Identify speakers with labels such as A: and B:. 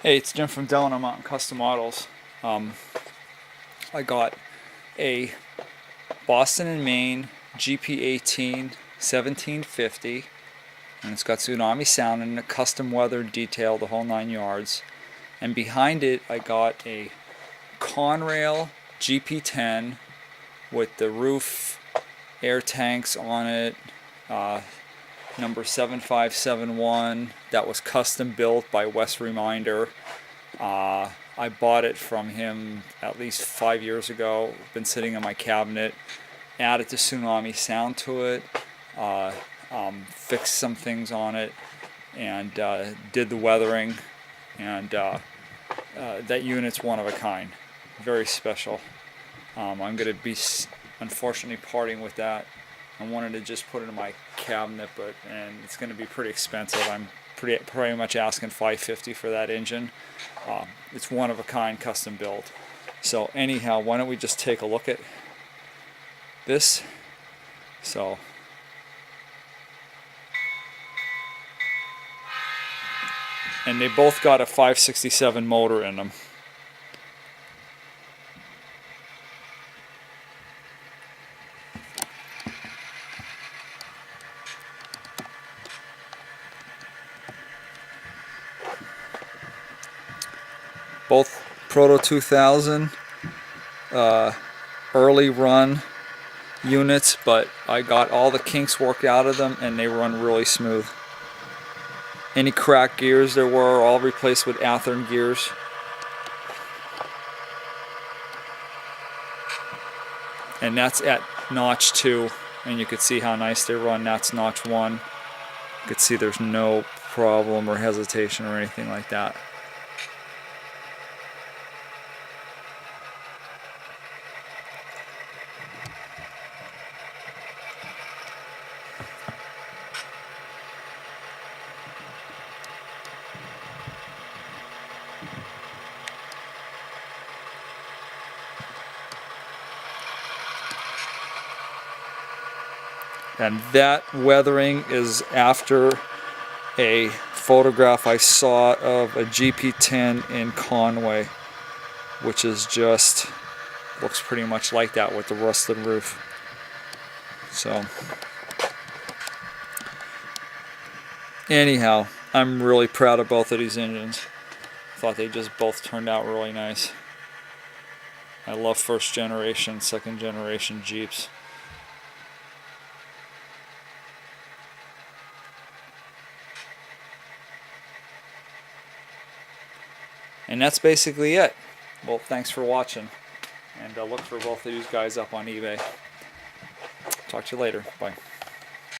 A: Hey, it's Jim from Delano Mountain Custom Models. I got a Boston and Maine GP18 1750, and it's got Tsunami sound and a custom weather detail, the whole 9 yards. And behind it, I got a Conrail GP10 with the roof air tanks on it, number 7571. That was custom built by Wes Reminder. I bought it from him at least 5 years ago. Been sitting in my cabinet. Added the Tsunami sound to it, fixed some things on it, and did the weathering. And that unit's one of a kind, very special. I'm going to be unfortunately parting with that. I wanted to just put it in my cabinet, and it's going to be pretty expensive. I'm pretty much asking $550 for that engine. It's one of a kind, custom built. So anyhow, why don't we just take a look at this? So and they both got a 567 motor in them. Both Proto 2000 early run units, but I got all the kinks worked out of them and they run really smooth. Any cracked gears there were all replaced with Athearn gears. And that's at notch 2, and you could see how nice they run. That's notch 1. You could see there's no problem or hesitation or anything like that. And that weathering is after a photograph I saw of a GP10 in Conway, which is just looks pretty much like that with the rusted roof. So anyhow, I'm really proud of both of these engines. Thought they just both turned out really nice. I love first generation, second generation Jeeps. And that's basically it. Well, thanks for watching, and look for both of these guys up on eBay. Talk to you later. Bye.